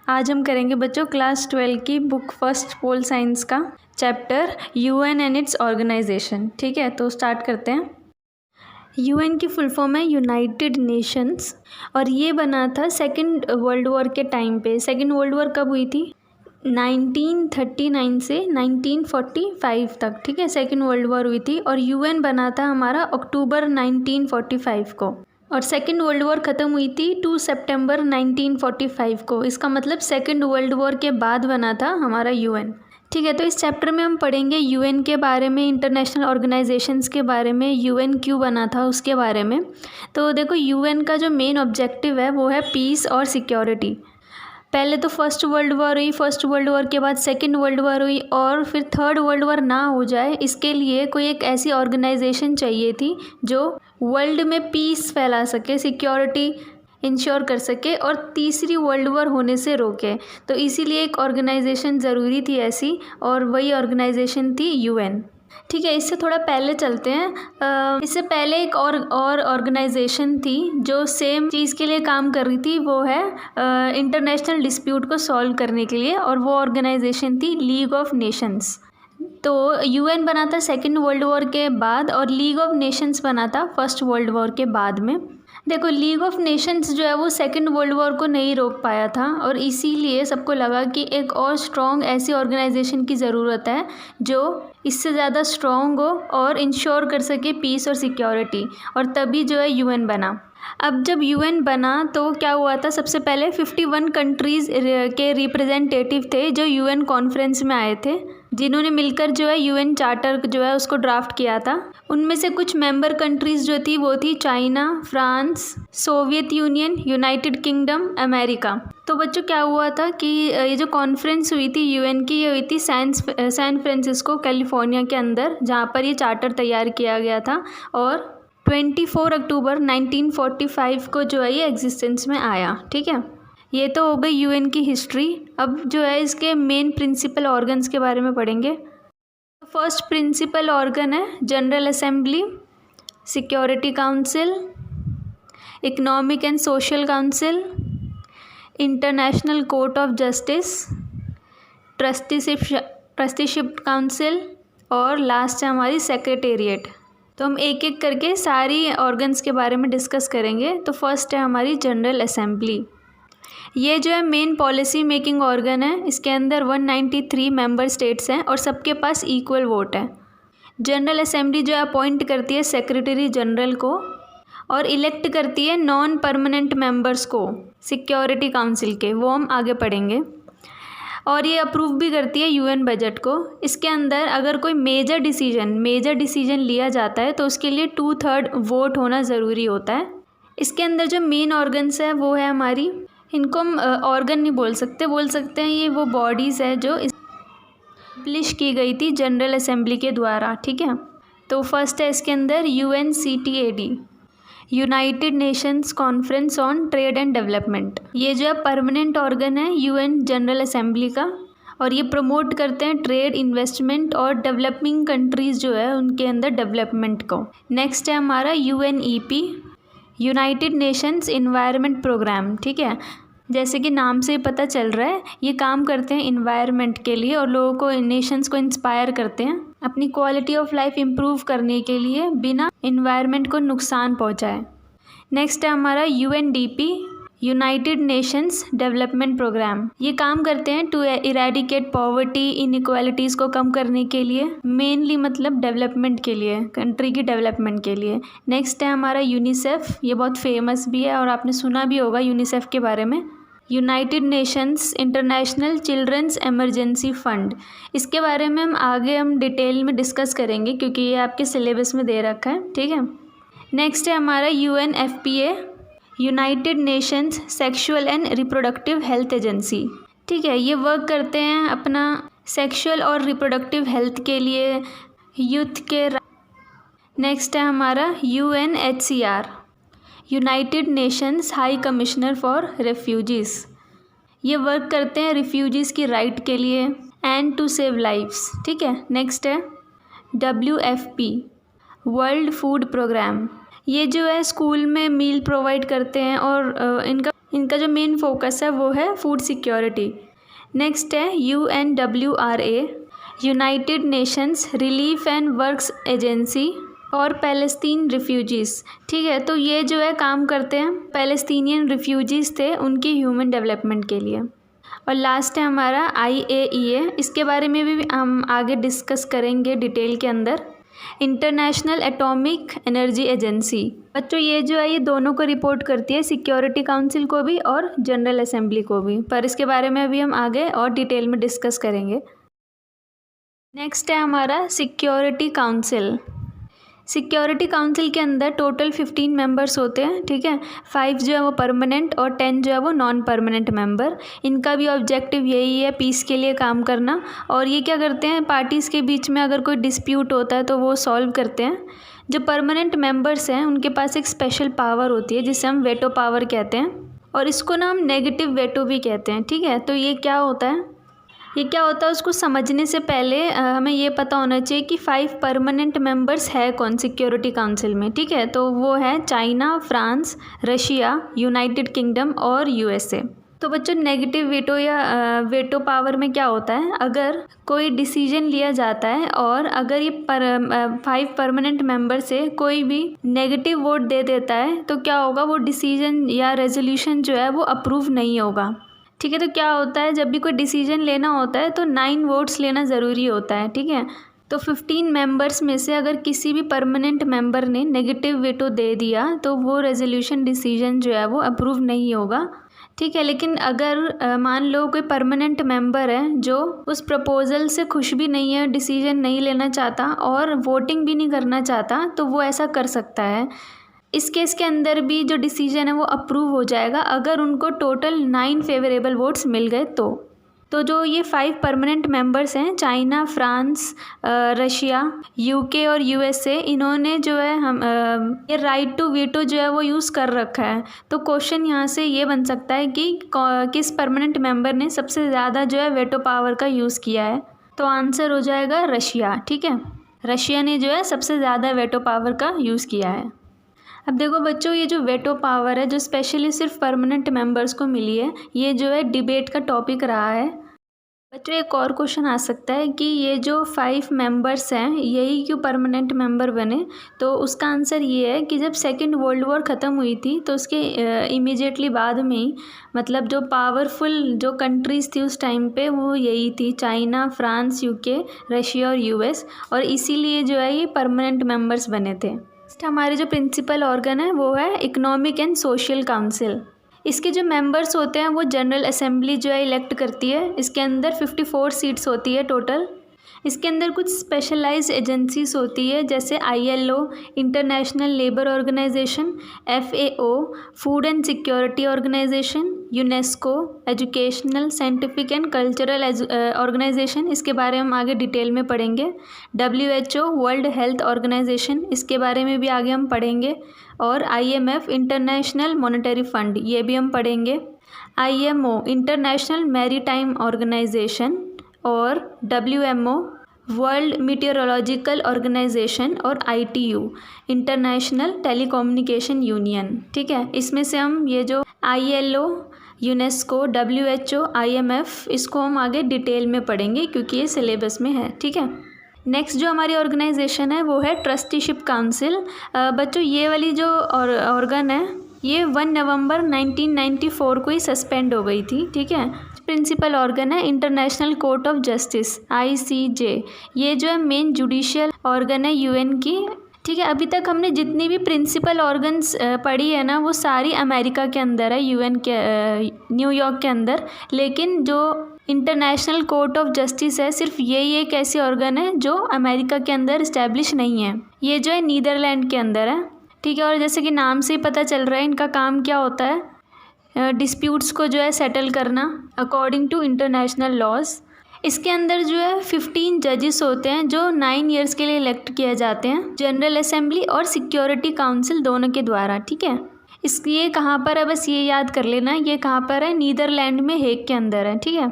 आज हम करेंगे बच्चों क्लास 12 की बुक फर्स्ट पोल साइंस का chapter UN and its organisation. ठीक है, तो स्टार्ट करते हैं। यूएन की फुल फॉर्म है यूनाइटेड नेशंस और ये बना था सेकेंड वर्ल्ड वॉर के टाइम पे। सेकेंड वर्ल्ड वॉर कब हुई थी? 1939 से 1945 तक। ठीक है, सेकेंड वर्ल्ड वॉर हुई थी और यूएन बना था हमारा अक्टूबर 1945 को और सेकेंड वर्ल्ड वॉर ख़त्म हुई थी 2 सितंबर 1945 को। इसका मतलब सेकेंड वर्ल्ड वॉर के बाद बना था हमारा यूएन। ठीक है, तो इस चैप्टर में हम पढ़ेंगे यूएन के बारे में, इंटरनेशनल ऑर्गेनाइजेशंस के बारे में, यूएन क्यों बना था उसके बारे में। तो देखो, यूएन का जो मेन ऑब्जेक्टिव है वो है पीस और सिक्योरिटी। पहले तो फर्स्ट वर्ल्ड वॉर हुई, फर्स्ट वर्ल्ड वॉर के बाद सेकेंड वर्ल्ड वॉर हुई और फिर थर्ड वर्ल्ड वॉर ना हो जाए इसके लिए कोई एक ऐसी ऑर्गेनाइजेशन चाहिए थी जो वर्ल्ड में पीस फैला सके, सिक्योरिटी इंश्योर कर सके और तीसरी वर्ल्ड वॉर होने से रोके। तो इसीलिए एक ऑर्गेनाइजेशन ज़रूरी थी ऐसी, और वही ऑर्गेनाइजेशन थी यूएन। ठीक है, इससे थोड़ा पहले चलते हैं। इससे पहले एक और ऑर्गेनाइजेशन थी जो सेम चीज़ के लिए काम कर रही थी, वो है इंटरनेशनल डिस्प्यूट को सॉल्व करने के लिए, और वो ऑर्गेनाइजेशन थी लीग ऑफ नेशंस। तो यूएन बना था सेकेंड वर्ल्ड वॉर के बाद और लीग ऑफ नेशंस बना था फर्स्ट वर्ल्ड वॉर के बाद में। देखो, लीग ऑफ नेशंस जो है वो सेकेंड वर्ल्ड वॉर को नहीं रोक पाया था और इसीलिए सबको लगा कि एक और स्ट्रॉन्ग ऐसी ऑर्गेनाइजेशन की ज़रूरत है जो इससे ज़्यादा स्ट्रॉन्ग हो और इंश्योर कर सके पीस और सिक्योरिटी, और तभी जो है यूएन बना। अब जब यूएन बना तो क्या हुआ था, सबसे पहले 51 कंट्रीज़ के रिप्रेजेंटेटिव थे जो यूएन कॉन्फ्रेंस में आए थे, जिन्होंने मिलकर जो है यूएन चार्टर जो है उसको ड्राफ्ट किया था। उनमें से कुछ मेंबर कंट्रीज़ जो थी वो थी China, France, Soviet union, United kingdom, America. तो बच्चों क्या हुआ था कि ये जो कॉन्फ्रेंस हुई थी यूएन की, ये हुई थी सैन फ्रांसिस्को कैलिफोर्निया के अंदर, जहाँ पर ये चार्टर तैयार किया गया था और 24 अक्टूबर 1945 को जो है ये एग्जिस्टेंस में आया। ठीक है, ये तो हो गई यूएन की हिस्ट्री। अब जो है इसके मेन प्रिंसिपल ऑर्गन्स के बारे में पढ़ेंगे। फर्स्ट प्रिंसिपल ऑर्गन है general assembly, security council, economic and social council, international court of justice, trusteeship council और लास्ट है हमारी सेक्रेटेरिएट। तो हम एक एक करके सारी ऑर्गन्स के बारे में डिस्कस करेंगे। तो फर्स्ट है हमारी जनरल असेंबली। ये जो है मेन पॉलिसी मेकिंग ऑर्गन है। इसके अंदर 193 मेंबर स्टेट्स हैं और सबके पास इक्वल वोट है। जनरल असेंबली जो है अपॉइंट करती है सेक्रेटरी जनरल को और इलेक्ट करती है नॉन परमानेंट मेंबर्स को सिक्योरिटी काउंसिल के, वो हम आगे पढ़ेंगे। और ये अप्रूव भी करती है यूएन बजट को। इसके अंदर अगर कोई मेजर डिसीजन लिया जाता है तो उसके लिए 2/3 वोट होना ज़रूरी होता है। इसके अंदर जो मेन ऑर्गन्स है वो है हमारी, इनको हम ऑर्गन नहीं बोल सकते हैं ये वो बॉडीज़ है जो इस्टेब्लिश की गई थी जनरल असेंबली के द्वारा। ठीक है, तो फर्स्ट है इसके अंदर UNCTAD, United Nations conference on trade and development. ये जो है परमानेंट ऑर्गन है यूएन जनरल असेंबली का और ये प्रमोट करते हैं ट्रेड, इन्वेस्टमेंट और डेवलपिंग कंट्रीज़ जो है उनके अंदर डेवलपमेंट को। नेक्स्ट है हमारा UNEP, United Nations Environment Programme. ठीक है, जैसे कि नाम से पता चल रहा है ये काम करते हैं इन्वायरमेंट के लिए और लोगों को, नेशंस को इंस्पायर करते हैं अपनी क्वालिटी ऑफ लाइफ इम्प्रूव करने के लिए बिना इन्वायरमेंट को नुकसान पहुंचाए। नेक्स्ट है हमारा UNDP, United Nations Development Programme. ये काम करते हैं टू इरेडिकेट पॉवर्टी, इनइक्वालिटीज़ को कम करने के लिए, मेनली मतलब डेवलपमेंट के लिए, कंट्री की डेवलपमेंट के लिए। नेक्स्ट है हमारा यूनिसेफ। ये बहुत फेमस भी है और आपने सुना भी होगा यूनिसेफ के बारे में। United Nations International Children's Emergency Fund. इसके बारे में हम डिटेल में डिस्कस करेंगे क्योंकि ये आपके सिलेबस में दे रखा है। ठीक है, नेक्स्ट है हमारा UNFPA, United Nations sexual and reproductive health agency. ठीक है, ये वर्क करते हैं अपना सेक्सुअल और रिप्रोडक्टिव हेल्थ के लिए, यूथ के। नेक्स्ट है हमारा UNHCR, United Nations high commissioner for refugees. ये वर्क करते हैं रिफ्यूजीज़ की राइट के लिए एंड टू सेव लाइव्स। ठीक है, नेक्स्ट है WFP, वर्ल्ड फूड प्रोग्राम। ये जो है स्कूल में मील प्रोवाइड करते हैं और इनका जो मेन फोकस है वो है फूड सिक्योरिटी। नेक्स्ट है UNWRA, United Nations relief and works agency और पैलेस्टीन रिफ्यूजीज़। ठीक है, तो ये जो है काम करते हैं पैलेस्टीनियन रिफ्यूजीज़ थे उनकी ह्यूमन डेवलपमेंट के लिए। और लास्ट है हमारा IAEA, इसके बारे में भी हम आगे डिस्कस करेंगे डिटेल के अंदर। International atomic energy agency. बच्चों ये जो है ये दोनों को रिपोर्ट करती है, सिक्योरिटी काउंसिल को भी और जनरल असेंबली को भी, पर इसके बारे में अभी हम आगे और डिटेल में डिस्कस करेंगे। नेक्स्ट है हमारा सिक्योरिटी काउंसिल। सिक्योरिटी काउंसिल के अंदर टोटल 15 मेंबर्स होते हैं। ठीक है, 5 जो है वो परमानेंट और 10 जो है वो नॉन परमानेंट मेंबर। इनका भी ऑब्जेक्टिव यही है पीस के लिए काम करना। और ये क्या करते हैं, पार्टीज़ के बीच में अगर कोई डिस्प्यूट होता है तो वो सॉल्व करते हैं। जो परमानेंट मेंबर्स हैं उनके पास एक स्पेशल पावर होती है जिसे हम वेटो पावर कहते हैं, और इसको ना हम नेगेटिव वेटो भी कहते हैं। ठीक है, तो ये क्या होता है उसको समझने से पहले हमें ये पता होना चाहिए कि 5 परमानेंट मेंबर्स है कौन सिक्योरिटी काउंसिल में। ठीक है, तो वो है China, France, Russia, United kingdom और USA। तो बच्चों नेगेटिव वेटो या वेटो पावर में क्या होता है, अगर कोई डिसीजन लिया जाता है और अगर ये 5 परमानेंट मेंबर से कोई भी नेगेटिव वोट दे देता है तो क्या होगा, वो डिसीजन या रेजोल्यूशन जो है वो अप्रूव नहीं होगा। ठीक है, तो क्या होता है, जब भी कोई डिसीजन लेना होता है तो 9 वोट्स लेना ज़रूरी होता है। ठीक है, तो 15 मेंबर्स में से अगर किसी भी परमानेंट मेंबर ने नेगेटिव वेटो दे दिया तो वो रेजोल्यूशन डिसीजन जो है वो अप्रूव नहीं होगा। ठीक है, लेकिन अगर मान लो कोई परमानेंट मेंबर है जो उस प्रपोज़ल से खुश भी नहीं है, डिसीजन नहीं लेना चाहता और वोटिंग भी नहीं करना चाहता, तो वो ऐसा कर सकता है। इस केस के अंदर भी जो डिसीजन है वो अप्रूव हो जाएगा अगर उनको टोटल 9 फेवरेबल वोट्स मिल गए तो जो ये 5 परमानेंट मेंबर्स हैं, चाइना, फ्रांस, रशिया, UK और USA, इन्होंने जो है ये राइट टू वीटो जो है वो यूज़ कर रखा है। तो क्वेश्चन यहाँ से ये बन सकता है कि किस परमानेंट मेंबर ने सबसे ज़्यादा जो है वेटो पावर का यूज़ किया है, तो आंसर हो जाएगा रशिया। ठीक है, रशिया ने जो है सबसे ज़्यादा वेटो पावर का यूज़ किया है। अब देखो बच्चों, ये जो वेटो पावर है जो स्पेशली सिर्फ परमानेंट मेंबर्स को मिली है, ये जो है डिबेट का टॉपिक रहा है। बच्चों एक और क्वेश्चन आ सकता है कि ये जो 5 मेंबर्स हैं यही क्यों परमानेंट मेंबर बने, तो उसका आंसर ये है कि जब सेकेंड वर्ल्ड वॉर ख़त्म हुई थी तो उसके इमीडिएटली बाद में ही मतलब जो पावरफुल जो कंट्रीज़ थी उस टाइम पे वो यही थी, चाइना, फ्रांस, UK, रशिया और US, और इसीलिए जो है ये परमानेंट मेंबर्स बने थे। हमारे जो प्रिंसिपल ऑर्गन है वो है इकोनॉमिक एंड सोशल काउंसिल। इसके जो मेंबर्स होते हैं वो जनरल असेंबली जो है इलेक्ट करती है। इसके अंदर 54 सीट्स होती है टोटल। इसके अंदर कुछ स्पेशलाइज्ड एजेंसीज होती है जैसे ILO, International Labour Organisation, FAO, Food and Security Organisation, UNESCO, Educational, Scientific and Cultural Organisation, इसके बारे में हम आगे डिटेल में पढ़ेंगे। WHO, वर्ल्ड हेल्थ ऑर्गेनाइजेशन, इसके बारे में भी आगे हम पढ़ेंगे। और IMF, इंटरनेशनल मॉनेटरी फंड, ये भी हम पढ़ेंगे। IMO, इंटरनेशनल मैरीटाइम ऑर्गेनाइजेशन, और WMO, वर्ल्ड मीटियोरोलॉजिकल ऑर्गेनाइजेशन, और ITU, इंटरनेशनल टेलीकम्युनिकेशन यूनियन। ठीक है, इसमें से हम ये जो ILO, यूनेस्को, WHO, IMF, इसको हम आगे डिटेल में पढ़ेंगे क्योंकि ये सिलेबस में है। ठीक है, नेक्स्ट जो हमारी ऑर्गेनाइजेशन है वो है ट्रस्टीशिप काउंसिल। बच्चों ये वाली जो ऑर्गन है ये 1 नवंबर 1994 को ही सस्पेंड हो गई थी। ठीक है, प्रिंसिपल ऑर्गन है international court of justice, ICJ। ये जो है मेन जुडिशियल ऑर्गन है UN की। ठीक है, अभी तक हमने जितनी भी प्रिंसिपल ऑर्गन्स पढ़ी है ना वो सारी अमेरिका के अंदर है, UN के न्यूयॉर्क के अंदर। लेकिन जो इंटरनेशनल कोर्ट ऑफ जस्टिस है सिर्फ यही एक ऐसी ऑर्गन है जो अमेरिका के अंदर इस्टेब्लिश नहीं है, ये जो है नीदरलैंड के अंदर है। ठीक है, और जैसे कि नाम से ही पता चल रहा है इनका काम क्या होता है, डिस्प्यूट्स को जो है सेटल करना अकॉर्डिंग टू इंटरनेशनल लॉज। इसके अंदर जो है 15 जजेस होते हैं जो 9 ईयर्स के लिए इलेक्ट किए जाते हैं जनरल असेंबली और सिक्योरिटी काउंसिल दोनों के द्वारा। ठीक है, ये कहाँ पर है बस ये याद कर लेना, ये कहाँ पर है, नीदरलैंड में, हेग के अंदर है। ठीक है,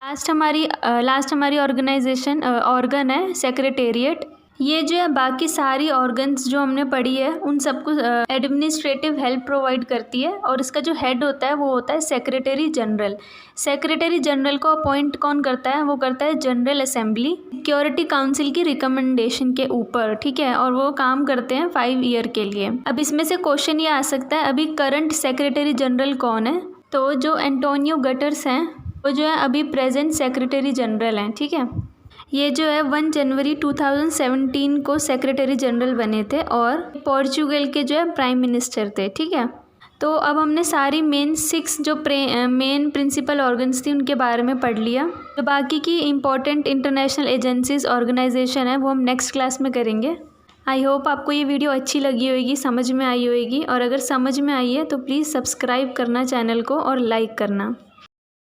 लास्ट हमारी ऑर्गेनाइजेशन ऑर्गन है सेक्रेटेरिएट। ये जो है बाकी सारी ऑर्गन्स जो हमने पढ़ी है उन सबको एडमिनिस्ट्रेटिव हेल्प प्रोवाइड करती है, और इसका जो हेड होता है वो होता है सेक्रेटरी जनरल। सेक्रेटरी जनरल को अपॉइंट कौन करता है? वो करता है जनरल असेंबली सिक्योरिटी काउंसिल की रिकमेंडेशन के ऊपर, ठीक है, और वो काम करते हैं 5 ईयर के लिए। अब इसमें से क्वेश्चन ये आ सकता है अभी करंट सेक्रेटरी जनरल कौन है? तो जो एंटोनियो गटर्स हैं वो जो है अभी प्रेजेंट सेक्रेटरी जनरल हैं, ठीक है। ये जो है 1 जनवरी 2017 को सेक्रेटरी जनरल बने थे और पोर्चुगल के जो है प्राइम मिनिस्टर थे, ठीक है। तो अब हमने सारी मेन 6 जो मेन प्रिंसिपल ऑर्गन्स थी उनके बारे में पढ़ लिया। तो बाकी की इम्पॉर्टेंट इंटरनेशनल एजेंसीज ऑर्गेनाइजेशन है वो हम नेक्स्ट क्लास में करेंगे। आई होप आपको ये वीडियो अच्छी लगी होगी, समझ में आई होगी, और अगर समझ में आई है तो प्लीज़ सब्सक्राइब करना चैनल को और लाइक करना।